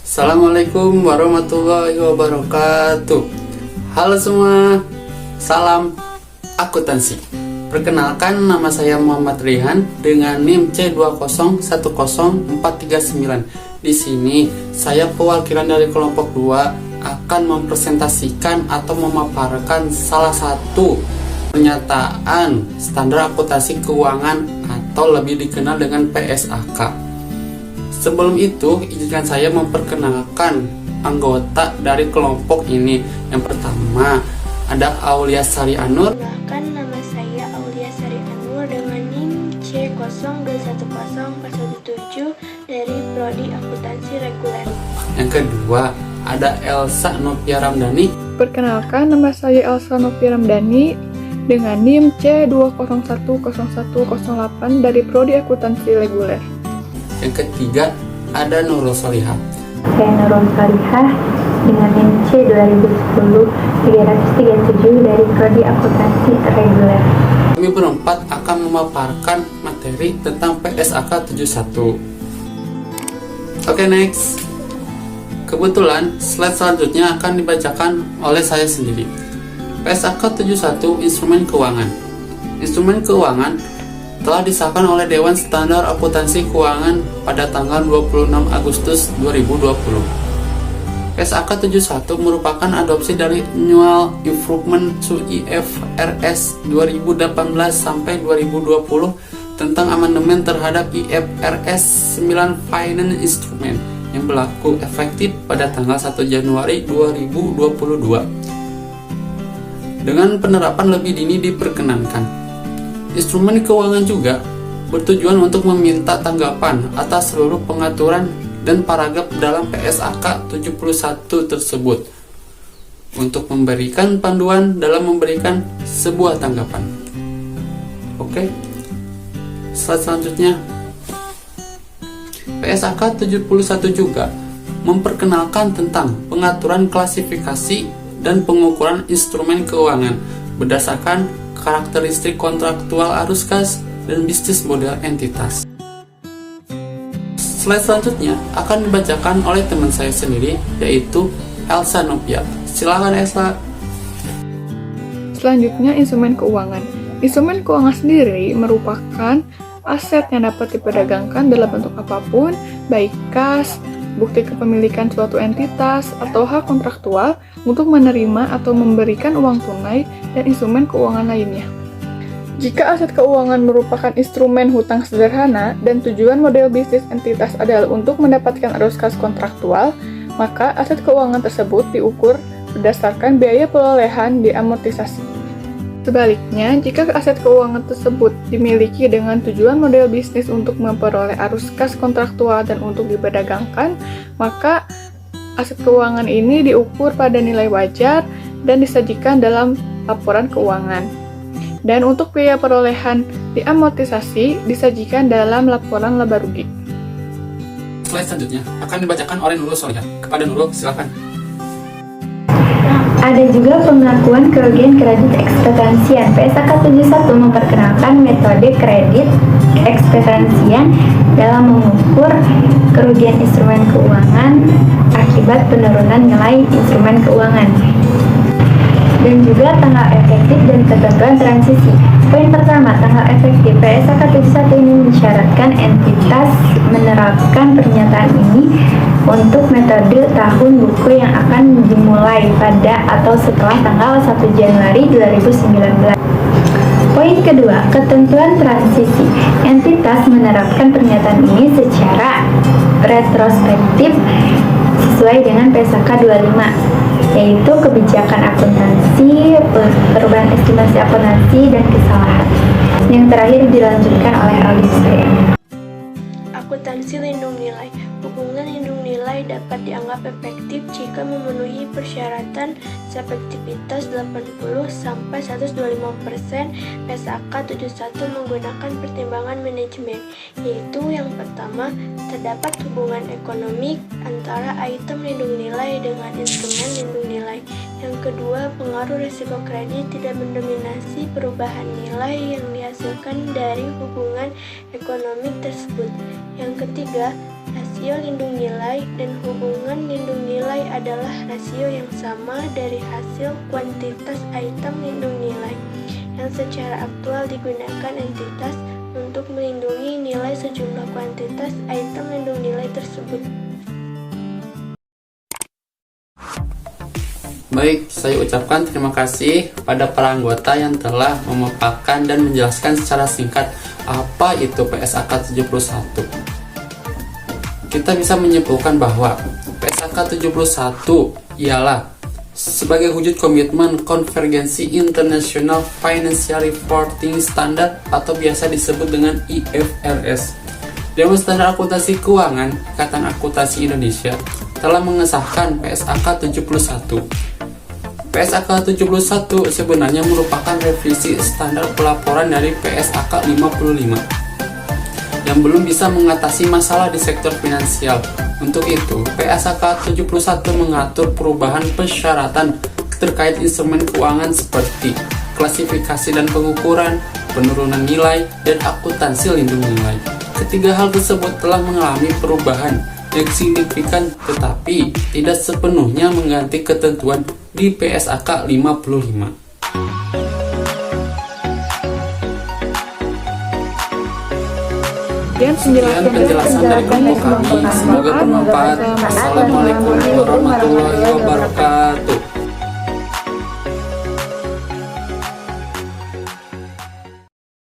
Assalamualaikum warahmatullahi wabarakatuh. Halo semua, salam akuntansi. Perkenalkan, nama saya Muhammad Rihan dengan NIM C2010439. Di sini saya perwakilan dari kelompok 2 akan mempresentasikan atau memaparkan salah satu pernyataan standar akuntansi keuangan atau lebih dikenal dengan PSAK. Sebelum itu, izinkan saya memperkenalkan anggota dari kelompok ini. Yang pertama, ada Aulia Sari Anur. Perkenalkan, nama saya Aulia Sari Anur dengan NIM C021047 dari Prodi Akuntansi Reguler. Yang kedua, ada Elsa Novia Ramdhani. Perkenalkan, nama saya Elsa Novia Ramdhani dengan NIM C2010108 dari Prodi Akuntansi Reguler. Yang ketiga, ada Nurul Solihah. Saya Nurul Solihah dengan NIM C2010-337 dari Prodi Akuntansi Reguler. Kami berempat akan memaparkan materi tentang PSAK 71. Oke, next. Kebetulan slide selanjutnya akan dibacakan oleh saya sendiri. PSAK 71 Instrumen Keuangan. Instrumen keuangan telah disahkan oleh Dewan Standar Akuntansi Keuangan pada tanggal 26 Agustus 2020. PSAK 71 merupakan adopsi dari Annual Improvement to IFRS 2018 sampai 2020 tentang amandemen terhadap IFRS 9 Finance Instrument yang berlaku efektif pada tanggal 1 Januari 2022. Dengan penerapan lebih dini diperkenankan. Instrumen keuangan juga bertujuan untuk meminta tanggapan atas seluruh pengaturan dan paragraf dalam PSAK 71 tersebut untuk memberikan panduan dalam memberikan sebuah tanggapan. Oke. Slide selanjutnya. PSAK 71 juga memperkenalkan tentang pengaturan klasifikasi dan pengukuran instrumen keuangan berdasarkan karakteristik kontraktual arus kas dan bisnis model entitas. Slide selanjutnya akan dibacakan oleh teman saya sendiri, yaitu Elsa Novia. Silakan Elsa. Selanjutnya, instrumen keuangan. Instrumen keuangan sendiri merupakan aset yang dapat diperdagangkan dalam bentuk apapun, baik kas, bukti kepemilikan suatu entitas, atau hak kontraktual untuk menerima atau memberikan uang tunai dan instrumen keuangan lainnya. Jika aset keuangan merupakan instrumen hutang sederhana dan tujuan model bisnis entitas adalah untuk mendapatkan arus kas kontraktual, maka aset keuangan tersebut diukur berdasarkan biaya perolehan diamortisasi. Sebaliknya, jika aset keuangan tersebut dimiliki dengan tujuan model bisnis untuk memperoleh arus kas kontraktual dan untuk diperdagangkan, maka aset keuangan ini diukur pada nilai wajar dan disajikan dalam laporan keuangan. Dan untuk biaya perolehan diamortisasi disajikan dalam laporan laba rugi. Slide selanjutnya akan dibacakan oleh Nurul Solihah. Kepada Nurul, silakan. Ada juga pengakuan kerugian kredit ekspektansian. PSAK 71 memperkenalkan metode kredit ekspektansian dalam mengukur kerugian instrumen keuangan akibat penurunan nilai instrumen keuangan. Dan juga tanggal efektif dan ketentuan transisi. Poin pertama, tanggal efektif. PSAK 71 ini mensyaratkan entitas menerapkan pernyataan ini untuk metode tahun buku yang akan dimulai pada atau setelah tanggal 1 Januari 2019. Poin kedua, ketentuan transisi. Entitas menerapkan pernyataan ini secara retrospektif sesuai dengan PSAK 25, yaitu kebijakan akuntansi, perubahan estimasi akuntansi, dan kesalahan. Yang terakhir dilanjutkan oleh Aulia. Akuntansi lindung nilai. Hubungan lindung nilai dapat dianggap efektif jika memenuhi persyaratan efektivitas 80-125%. PSAK 71 menggunakan pertimbangan manajemen, yaitu yang pertama, terdapat hubungan ekonomik antara item lindung nilai dengan instrumen lindung nilai. Yang kedua, pengaruh risiko kredit tidak mendominasi perubahan nilai yang dihasilkan dari hubungan ekonomik tersebut. Yang ketiga, rasio lindung nilai, dan hubungan lindung nilai adalah rasio yang sama dari hasil kuantitas item lindung nilai yang secara aktual digunakan entitas untuk melindungi nilai sejumlah kuantitas item lindung nilai tersebut. Baik, saya ucapkan terima kasih pada para anggota yang telah memaparkan dan menjelaskan secara singkat apa itu PSAK 71. Kita bisa menyimpulkan bahwa PSAK 71 ialah sebagai wujud komitmen konvergensi International Financial Reporting Standard atau biasa disebut dengan IFRS. Dewan Standar Akuntansi Keuangan, Ikatan Akuntansi Indonesia, telah mengesahkan PSAK 71. PSAK 71 sebenarnya merupakan revisi standar pelaporan dari PSAK 55 yang belum bisa mengatasi masalah di sektor finansial. Untuk itu, PSAK 71 mengatur perubahan persyaratan terkait instrumen keuangan seperti klasifikasi dan pengukuran, penurunan nilai, dan akuntansi lindung nilai. Ketiga hal tersebut telah mengalami perubahan yang signifikan tetapi tidak sepenuhnya mengganti ketentuan di PSAK 55. Sekian penjelasan dari kelompok kami. Semoga bermanfaat. Assalamualaikum warahmatullahi wabarakatuh.